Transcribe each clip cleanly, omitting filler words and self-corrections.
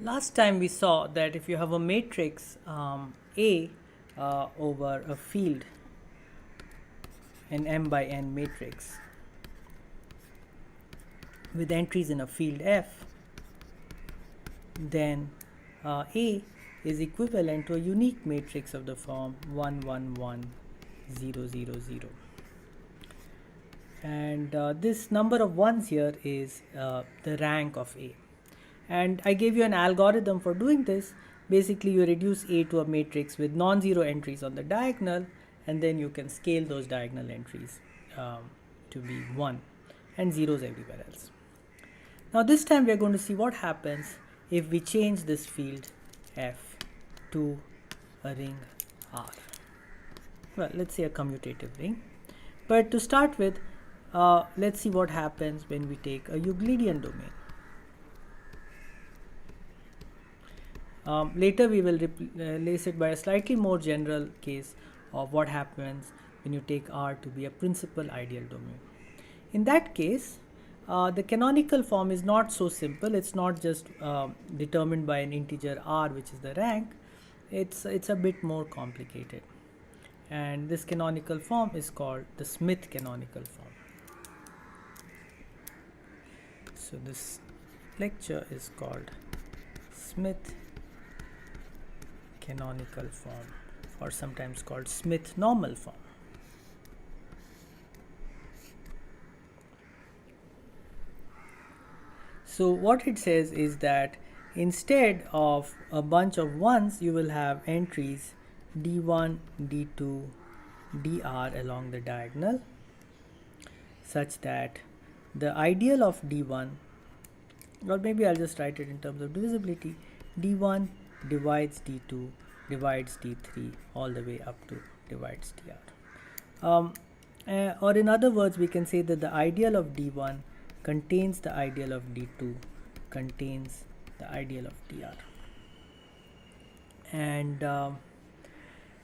Last time we saw that if you have a matrix A over a field, an m by n matrix with entries in a field F, then A is equivalent to a unique matrix of the form 1 1 1 0 0 0. And this number of ones here is the rank of A. And I gave you an algorithm for doing this. Basically, you reduce A to a matrix with non-zero entries on the diagonal, and then you can scale those diagonal entries to be 1 and zeros everywhere else. Now this time we are going to see what happens if we change this field F to a ring R. Well, let's say a commutative ring. But to start with, let's see what happens when we take a Euclidean domain. Later we will replace it by a slightly more general case of what happens when you take R to be a principal ideal domain. In that case, the canonical form is not so simple. It's not just determined by an integer R, which is the rank. It's a bit more complicated. And this canonical form is called the Smith canonical form. So this lecture is called Smith canonical form, or sometimes called Smith normal form. So what it says is that instead of a bunch of ones, you will have entries d1, d2, dr along the diagonal, such that the ideal of d1, or maybe I'll just write it in terms of divisibility, d1 divides d2 divides d3 all the way up to divides dr. Or in other words, we can say that the ideal of d1 contains the ideal of d2 contains the ideal of dr. And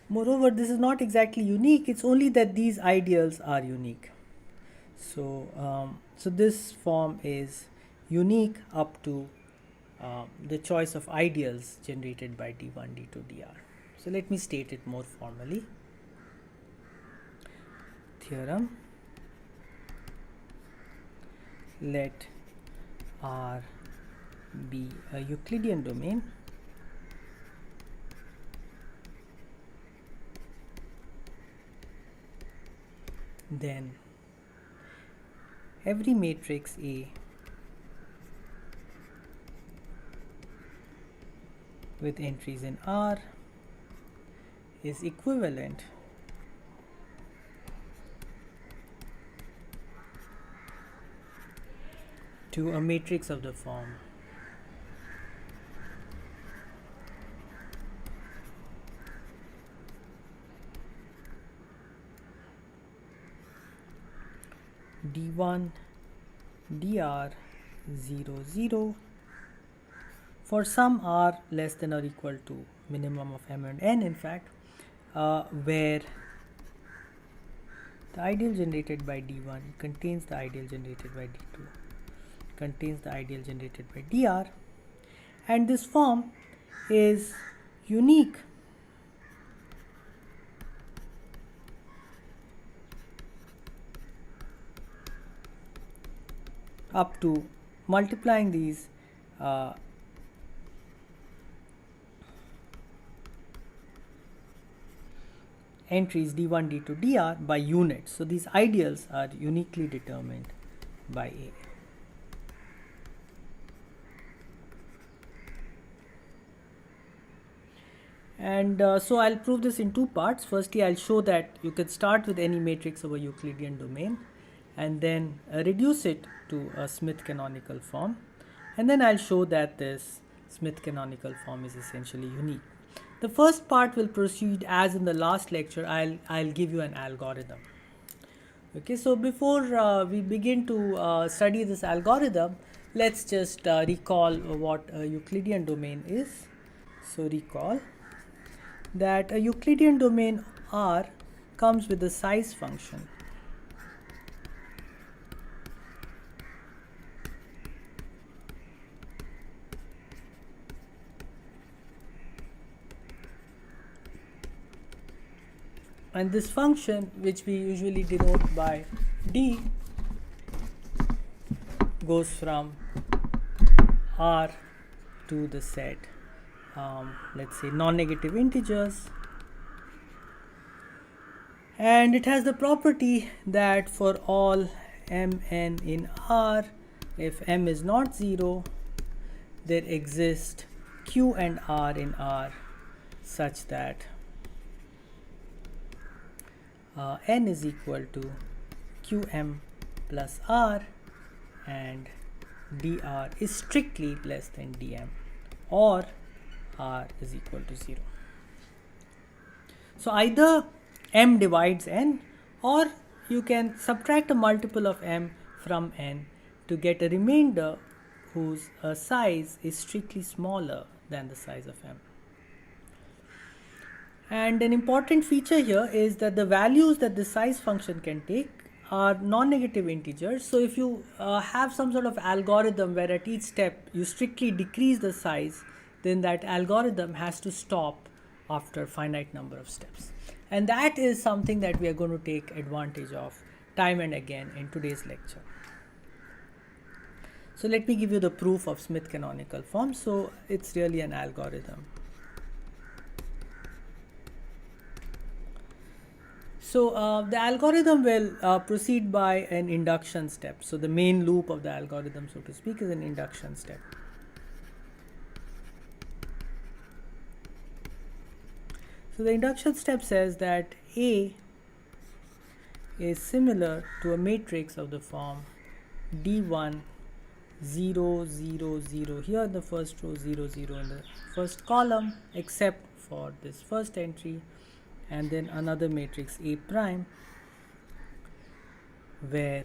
moreover, this is not exactly unique. It's only that these ideals are unique. So this form is unique up to the choice of ideals generated by d1, d2, dr. So let me state it more formally. Theorem: let R be a Euclidean domain then every matrix A with entries in R is equivalent to a matrix of the form d1 dr 0 0 for some r less than or equal to minimum of m and n, in fact, where the ideal generated by d1 contains the ideal generated by d2 contains the ideal generated by dr, and this form is unique up to multiplying these entries d1, d2, dr by units. So these ideals are uniquely determined by A. And so I'll prove this in two parts. Firstly, I'll show that you can start with any matrix of a Euclidean domain and then reduce it to a Smith canonical form. And then I'll show that this Smith canonical form is essentially unique. The first part will proceed as in the last lecture. I'll give you an algorithm. Okay, so before we begin to study this algorithm, let's just recall what a Euclidean domain is. So recall that a Euclidean domain R comes with a size function and this function, which we usually denote by d, goes from R to the set, let's say non-negative integers, and it has the property that for all mn in R, if m is not 0, there exist q and r in R such that n is equal to qm plus r, and dr is strictly less than dm, or r is equal to 0. So either m divides n, or you can subtract a multiple of m from n to get a remainder whose size is strictly smaller than the size of m. And an important feature here is that the values that the size function can take are non-negative integers. So if you have some sort of algorithm where at each step you strictly decrease the size, then that algorithm has to stop after a finite number of steps. And that is something that we are going to take advantage of time and again in today's lecture. So let me give you the proof of Smith canonical form. So it's really an algorithm. So the algorithm will proceed by an induction step. So the main loop of the algorithm, so to speak, is an induction step. So the induction step says that A is similar to a matrix of the form D1 0 0 0 here in the first row, 0 0 in the first column, except for this first entry, and then another matrix A prime where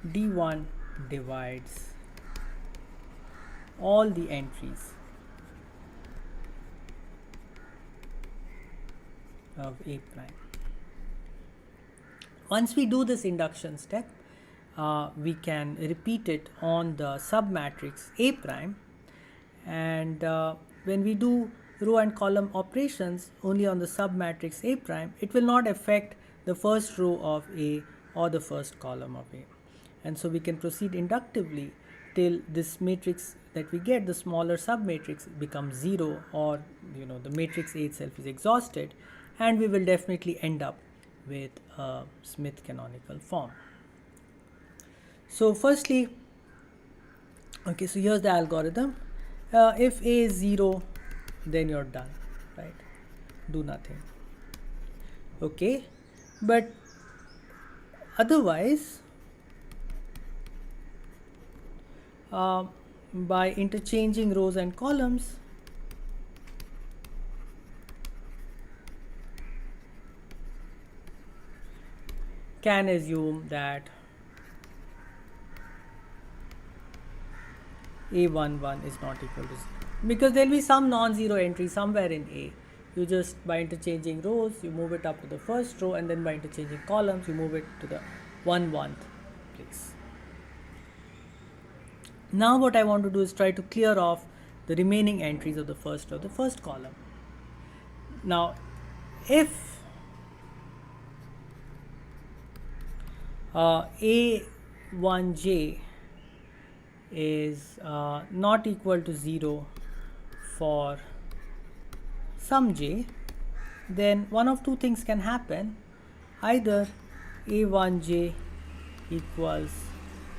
D1 divides all the entries of A prime. Once we do this induction step, we can repeat it on the submatrix A prime, and when we do row and column operations only on the submatrix A prime, it will not affect the first row of A or the first column of A. And so we can proceed inductively till this matrix that we get, the smaller submatrix, becomes 0, or the matrix A itself is exhausted, and we will definitely end up with a Smith canonical form. So firstly, okay, so here's the algorithm. If A is 0, then you're done, right? Do nothing. Okay, but otherwise, by interchanging rows and columns, can assume that A11 is not equal to 0, because there will be some non-zero entry somewhere in A. You just, by interchanging rows, you move it up to the first row, and then by interchanging columns, you move it to the 1/1 place. Now what I want to do is try to clear off the remaining entries of the first row, the first column. Now, if A1j is not equal to 0 for some j, then one of two things can happen. Either A1j equals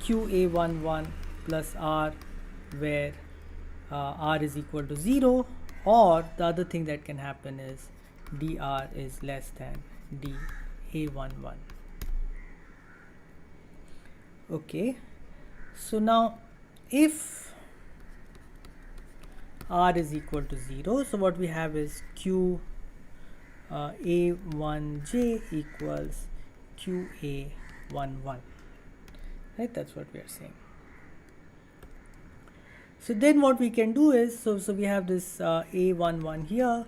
QA11 plus R, where R is equal to 0, or the other thing that can happen is dr is less than dA11. Okay, so now if R is equal to 0, so what we have is Q A1j equals QA11, right? That's what we are saying. So then what we can do is, so we have this A11 here,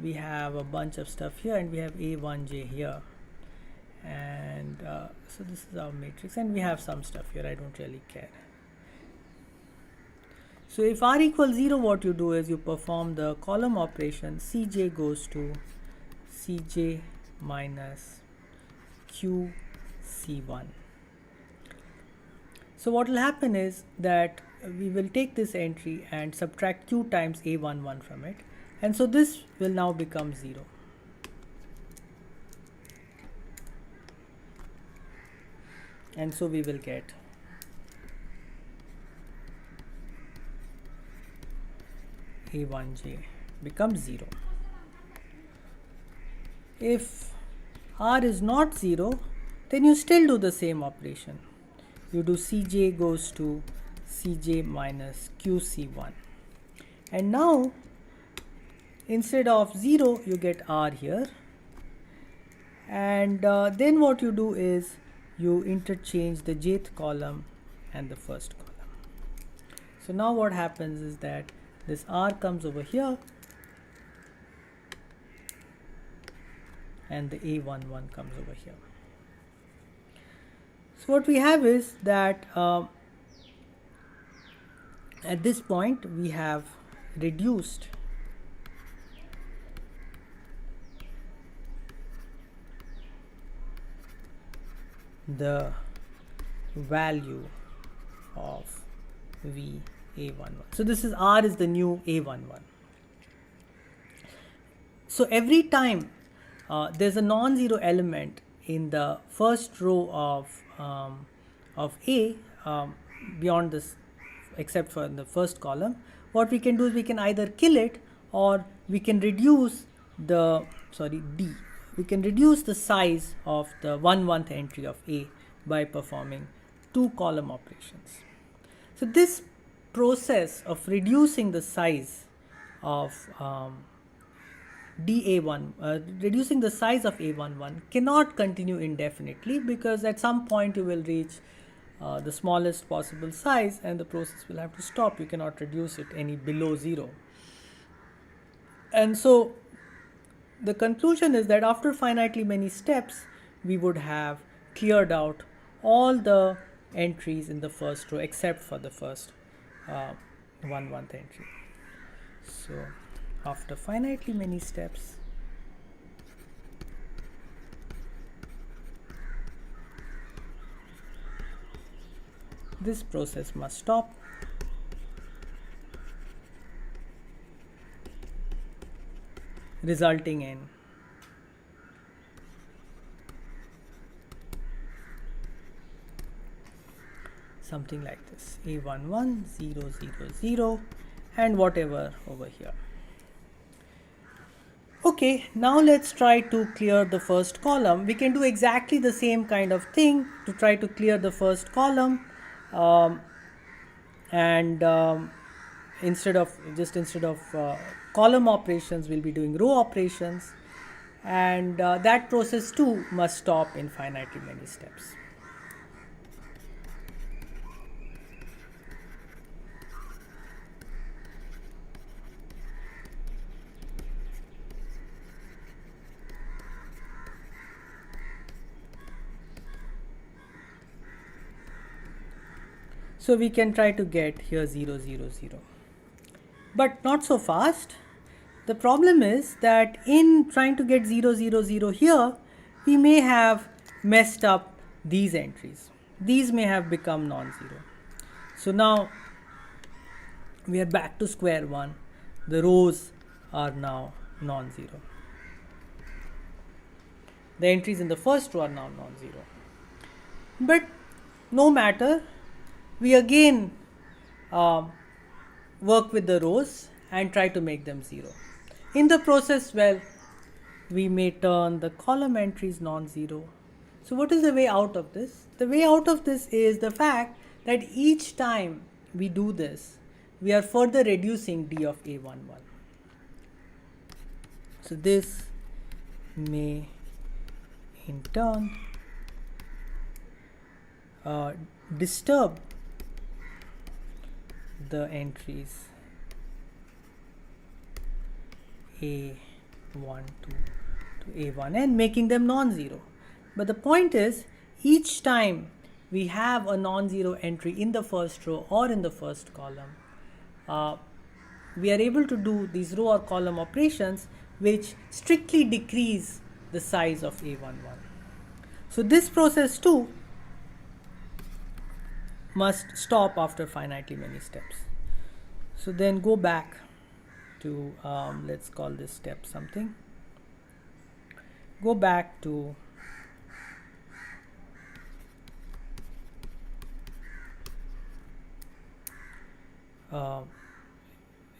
we have a bunch of stuff here, and we have A1j here, and so this is our matrix, and we have some stuff here. I don't really care. So if R equals 0, what you do is you perform the column operation. Cj goes to Cj minus QC1. So what will happen is that we will take this entry and subtract Q times A11 from it, and so this will now become 0. And so we will get A1j becomes 0. If R is not 0, then you still do the same operation. You do Cj goes to Cj minus QC1. And now, instead of 0, you get R here. And then what you do is you interchange the jth column and the first column. So now what happens is that this R comes over here and the A11 comes over here. So what we have is that at this point we have reduced the value of V A11. So this is R is the new A11. So every time there's a non-zero element in the first row of A beyond this, except for the first column, what we can do is we can either kill it or we can reduce the D. We can reduce the size of the 1/1 entry of A by performing 2 column operations. So this process of reducing the size of reducing the size of A11 cannot continue indefinitely, because at some point you will reach the smallest possible size and the process will have to stop. You cannot reduce it any below 0. And so the conclusion is that after finitely many steps, we would have cleared out all the entries in the first row except for the first 1/1 entry. So after finitely many steps, this process must stop, resulting in something like this: A11, 0, 0, 0, and whatever over here. Okay, now let's try to clear the first column. We can do exactly the same kind of thing to try to clear the first column, instead of column operations, we'll be doing row operations, and that process too must stop in finitely many steps. So we can try to get here 0, 0, 0, but not so fast. The problem is that in trying to get 0, 0, 0 here, we may have messed up these entries. These may have become non-zero. So now we are back to square one. The rows are now non-zero. The entries in the first row are now non-zero. But no matter, we again work with the rows and try to make them 0. In the process, well, we may turn the column entries non-zero. So what is the way out of this? The way out of this is the fact that each time we do this, we are further reducing D of A11. So this may in turn disturb the entries A12 to A1n, making them non-zero. But the point is, each time we have a non-zero entry in the first row or in the first column, we are able to do these row or column operations which strictly decrease the size of A11. So this process too must stop after finitely many steps. So then go back to, let's call this step something. Go back to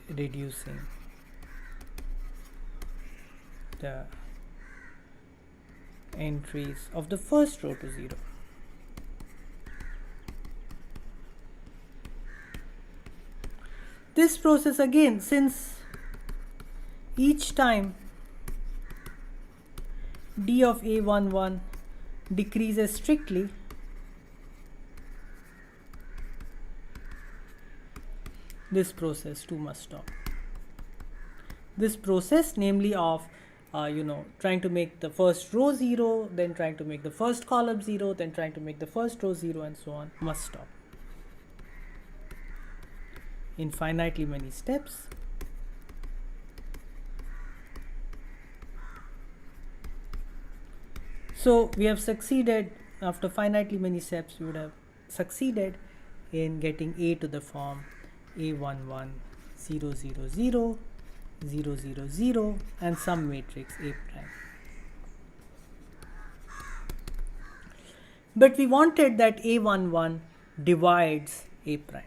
reducing the entries of the first row to 0. This process again, since each time d of A11 decreases strictly, this process too must stop. This process, namely of trying to make the first row 0, then trying to make the first column 0, then trying to make the first row 0, and so on, must stop. Infinitely many steps. So we have succeeded, after finitely many steps, we would have succeeded in getting A to the form A11, 0, 0, 0, 0, 0, 0, and some matrix A prime. But we wanted that A11 divides A prime,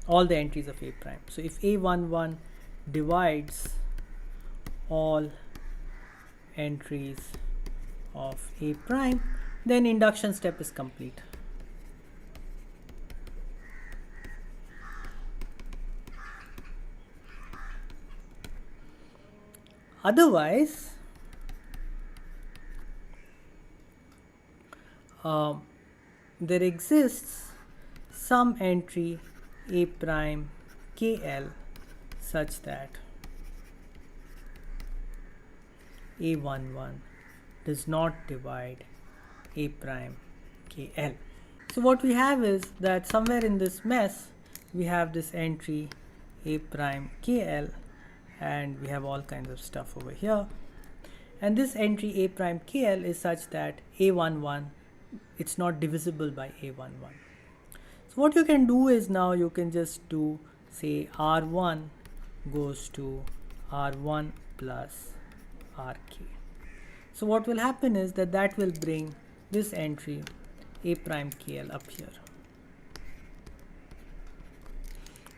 all the entries of A prime. So if A11 divides all entries of A prime, then induction step is complete. Otherwise, there exists some entry A prime KL such that A11 does not divide A prime KL. So what we have is that somewhere in this mess we have this entry A prime KL, and we have all kinds of stuff over here, and this entry A prime KL is such that A11, it's not divisible by A11. So what you can do is, now you can just do, say, R1 goes to R1 plus RK. So what will happen is that will bring this entry A prime KL up here,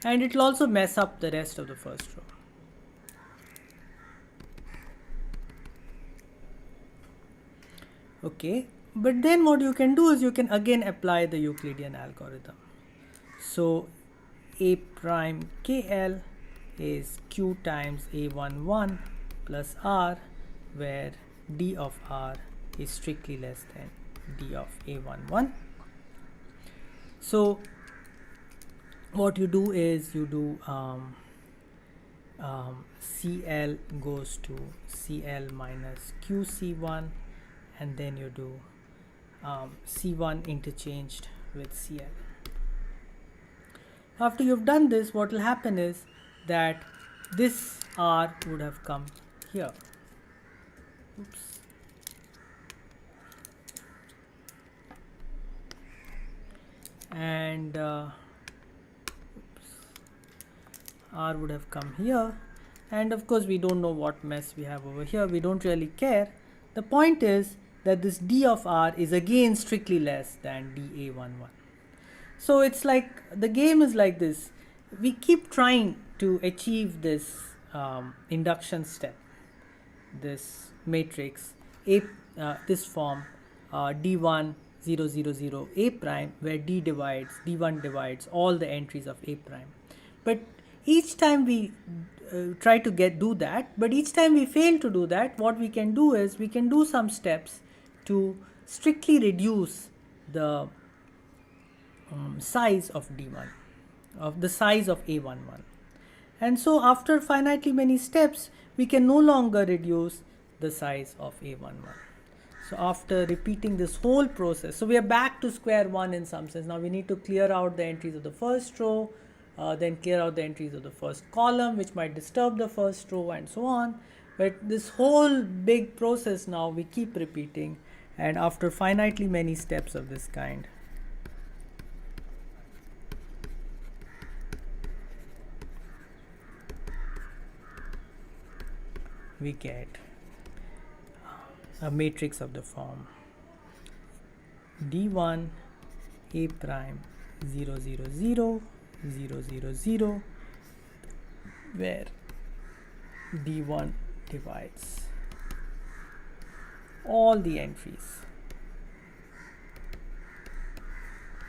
and it will also mess up the rest of the first row. Okay, but then what you can do is you can again apply the Euclidean algorithm. So A prime KL is Q times A11 plus R, where D of R is strictly less than D of A11. So what you do is you do CL goes to CL minus QC1, and then you do C1 interchanged with CL. After you've done this, what will happen is that this R would have come here. Oops. And R would have come here, and of course we don't know what mess we have over here. We don't really care. The point is that this D of R is again strictly less than dA11. So it's like, the game is like this. We keep trying to achieve this induction step, this matrix A, this form D1 0 0 0 A prime, where D1 divides all the entries of A prime. But each time we try to do that, but each time we fail to do that, what we can do is we can do some steps to strictly reduce the size of D1, of the size of A11. And so after finitely many steps, we can no longer reduce the size of A11. So after repeating this whole process, so we are back to square one in some sense. Now we need to clear out the entries of the first row, then clear out the entries of the first column, which might disturb the first row, and so on. But this whole big process now we keep repeating, and after finitely many steps of this kind, we get a matrix of the form d1 a prime 0 0 0 0 0 0, where d1 divides all the entries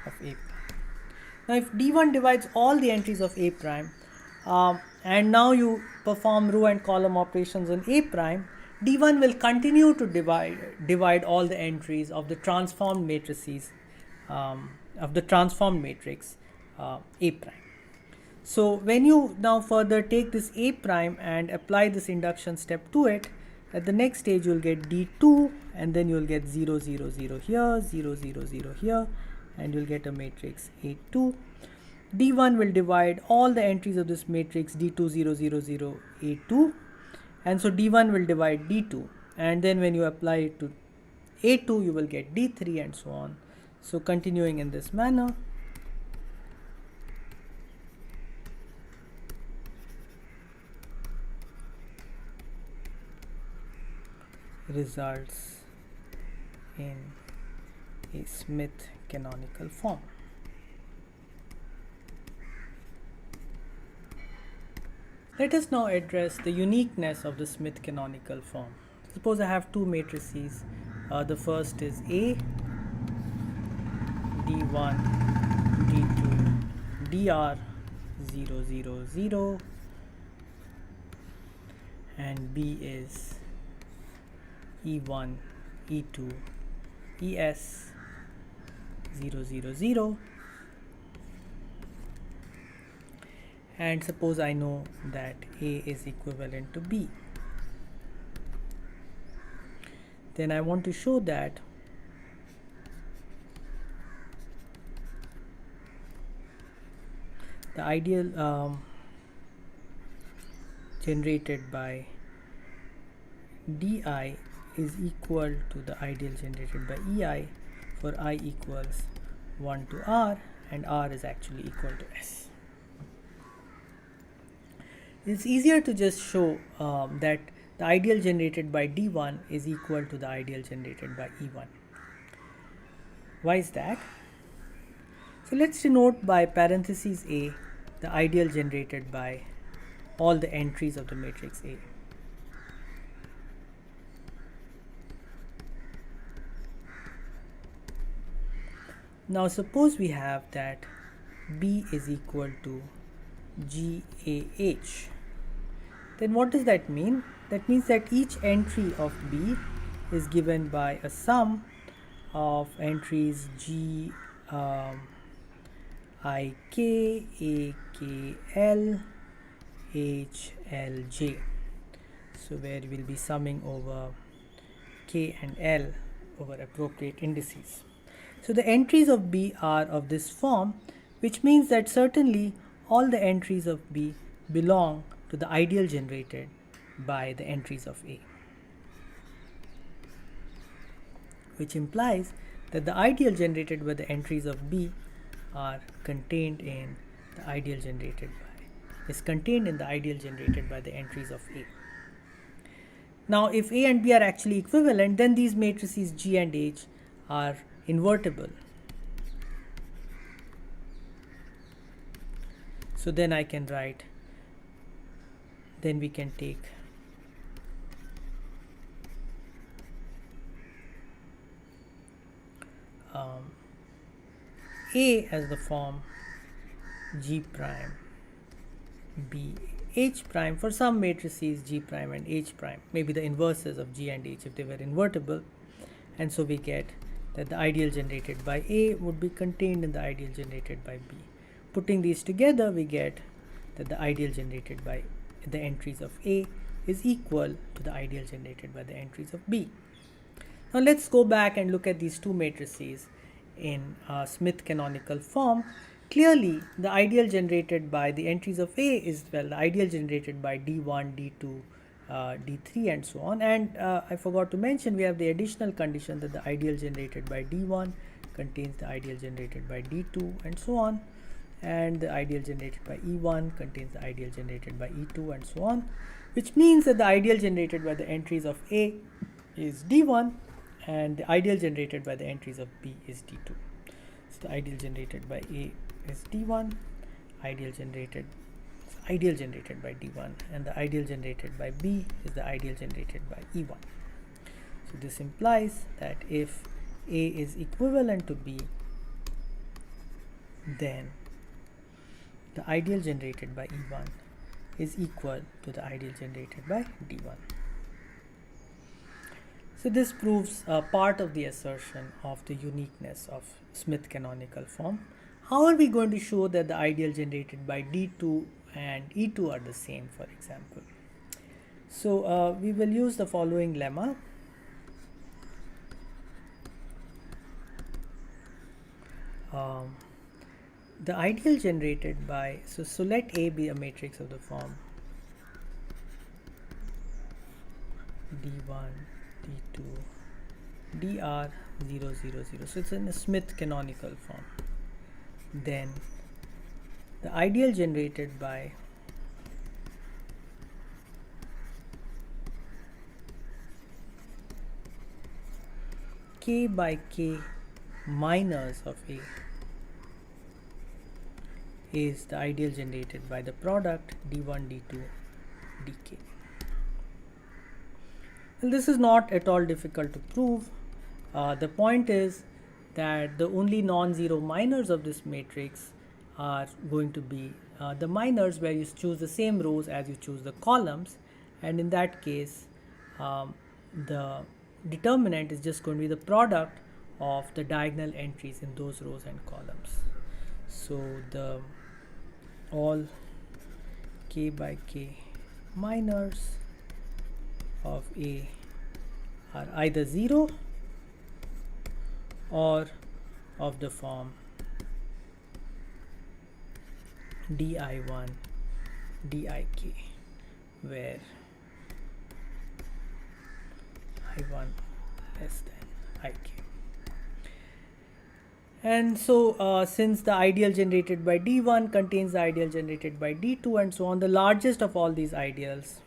of a prime. Now if d1 divides all the entries of a prime, and now you perform row and column operations on a prime, d1 will continue to divide all the entries of the transformed matrices, of the transformed matrix a prime. So when you now further take this a prime and apply this induction step to it, at the next stage you'll get d2, and then you'll get 0 0 0 here, 0 0 0 here, and you'll get a matrix a2. d1 will divide all the entries of this matrix d2 0 0 0 a2, and so d1 will divide d2, and then when you apply it to a2 you will get d3, and so on. So continuing in this manner, results in a Smith canonical form. Let us now address the uniqueness of the Smith canonical form. Suppose I have two matrices. The first is A, D1, D2, DR 0 0 0, and B is E1, E2, ES 0 0 0. And suppose I know that A is equivalent to B. Then I want to show that the ideal generated by DI is equal to the ideal generated by EI for I equals 1 to R, and R is actually equal to S. It's easier to just show that the ideal generated by D1 is equal to the ideal generated by E1. Why is that? So let's denote by parentheses A the ideal generated by all the entries of the matrix A. Now suppose we have that B is equal to GAH. Then what does that mean? That means that each entry of B is given by a sum of entries G I K A K L H L J. So where we will be summing over K and L over appropriate indices. So the entries of B are of this form, which means that certainly all the entries of B belong to the ideal generated by the entries of A, which implies that the ideal generated by the entries of B are contained in the ideal generated by the entries of A. Now if A and B are actually equivalent, then these matrices G and H are invertible. So then I can write, then we can take A as the form G prime B H prime for some matrices G prime and H prime, maybe the inverses of G and H if they were invertible, and so we get that the ideal generated by A would be contained in the ideal generated by B. Putting these together, we get that the ideal generated by the entries of A is equal to the ideal generated by the entries of B. Now let's go back and look at these two matrices in Smith canonical form. Clearly, the ideal generated by the entries of A is, well, the ideal generated by D1, D2, D3 and so on. And I forgot to mention, we have the additional condition that the ideal generated by D1 contains the ideal generated by D2 and so on, and the ideal generated by E1 contains the ideal generated by E2 and so on, which means that the ideal generated by the entries of A is D1 and the ideal generated by the entries of B is D2. So the ideal generated by A is D1, ideal generated by D1, and the ideal generated by B is the ideal generated by E1. So this implies that if A is equivalent to B, then the ideal generated by E1 is equal to the ideal generated by D1. So this proves part of the assertion of the uniqueness of Smith canonical form. How are we going to show that the ideal generated by D2 and E2 are the same, for example? So we will use the following lemma. The ideal generated by, so let A be a matrix of the form D1, D2, dr 0, 0, 0. So it's in a Smith canonical form. Then the ideal generated by k by k minus of A is the ideal generated by the product D1, D2, dk. Well, this is not at all difficult to prove. The point is that the only non-zero minors of this matrix are going to be the minors where you choose the same rows as you choose the columns, and in that case the determinant is just going to be the product of the diagonal entries in those rows and columns. So the all k by k minors of A are either 0 or of the form di1 dik, where I1 less than ik. And so since the ideal generated by D1 contains the ideal generated by D2 and so on, the largest of all these ideals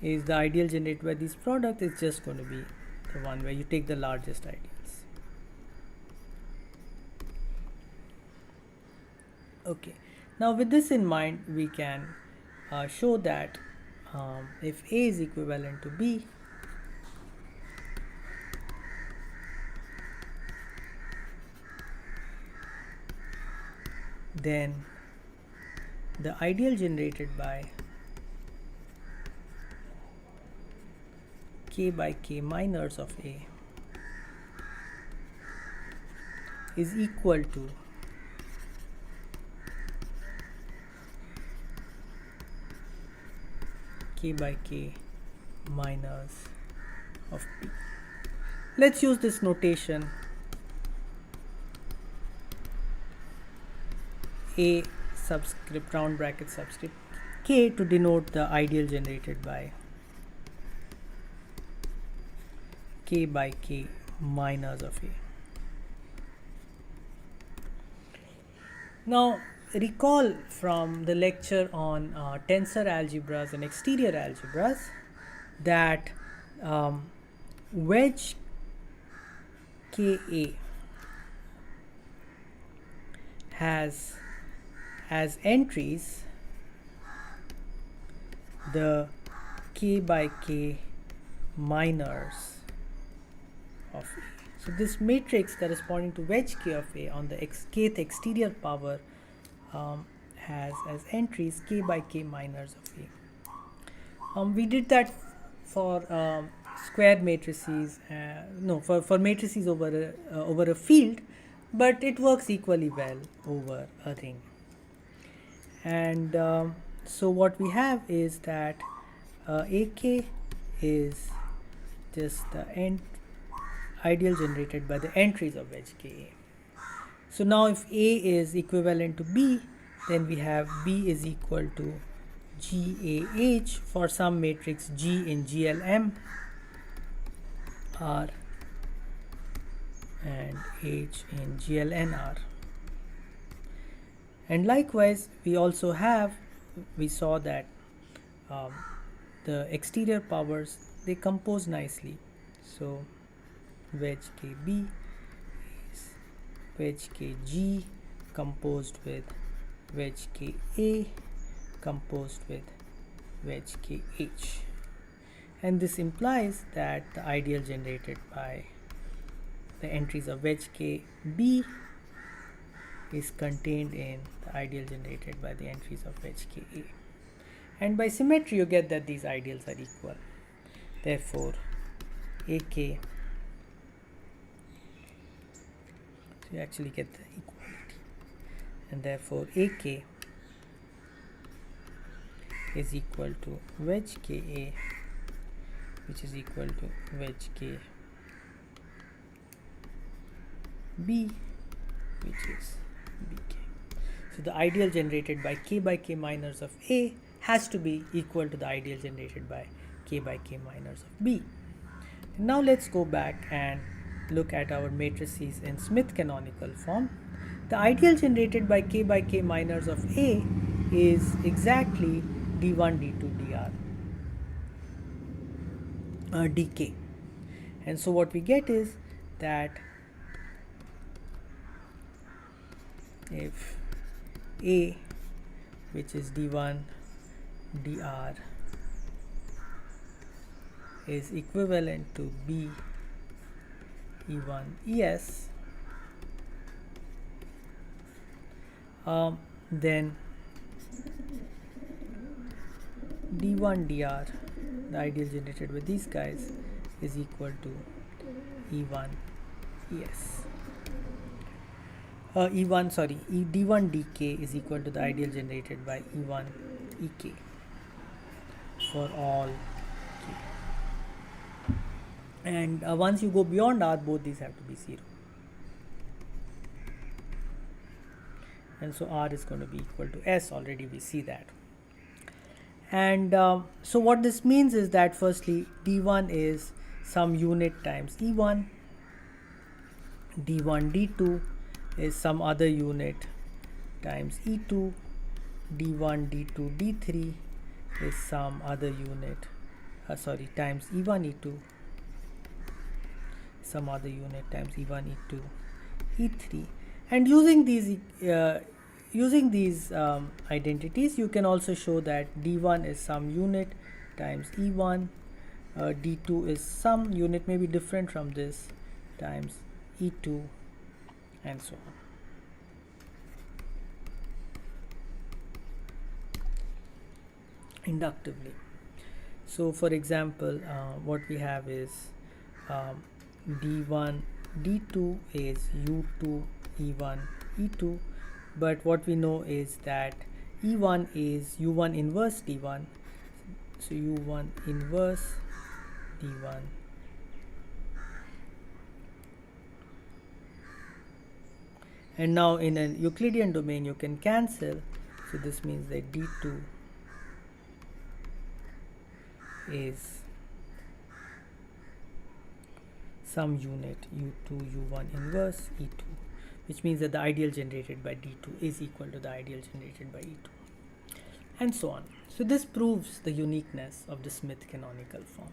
is the ideal generated by this product is just going to be the one where you take the largest ideals. Okay, now with this in mind, we can show that if A is equivalent to B, then the ideal generated by k by k minors of A is equal to k by k minus of B. Let's use this notation A subscript round bracket subscript k to denote the ideal generated by k by k minus of A. Now recall from the lecture on tensor algebras and exterior algebras that wedge KA has as entries the k by k minors of A. So this matrix corresponding to wedge k of A on the kth exterior power has as entries k by k minors of A. We did that for square matrices, for matrices over a field, but it works equally well over a ring. And so what we have is that AK is just the ideal generated by the entries of wedge Ka. So now if A is equivalent to B, then we have B is equal to GAH for some matrix G in GLM R and H in GLNR. And likewise, we saw that the exterior powers, they compose nicely. So wedge KB is wedge KG composed with wedge KA composed with wedge KH. And this implies that the ideal generated by the entries of wedge KB is contained in the ideal generated by the entries of wedge Ka. And by symmetry, you get that these ideals are equal. Therefore, AK, so you actually get the equality. And therefore, AK is equal to wedge Ka, which is equal to wedge KB, which is Bk. So the ideal generated by K minors of A has to be equal to the ideal generated by K minors of B. And now let's go back and look at our matrices in Smith canonical form. The ideal generated by K minors of A is exactly D1, D2, dk. And so what we get is that if A, which is D1 dr, is equivalent to B E1 ES, then D1 dr, the ideal generated with these guys, is equal to E1 ES. D1 dk is equal to the ideal generated by E1 ek for all k. And once you go beyond R, both these have to be 0. And so R is going to be equal to S. Already we see that. And so what this means is that firstly, D1 is some unit times E1, D1 D2 is some other unit times E2, D1 D2 D3 is some other unit times E1 E2, some other unit times E1 E2 E3. And using these identities, you can also show that D1 is some unit times E1, D2 is some unit, maybe different from this, times E2, and so on. Inductively. So for example, what we have is D1 D2 is U2 E1 E2, but what we know is that E1 is U1 inverse D1, so U1 inverse D1 and now in a Euclidean domain you can cancel, so this means that D2 is some unit U2 U1 inverse E2, which means that the ideal generated by D2 is equal to the ideal generated by E2, and so on. So this proves the uniqueness of the Smith canonical form.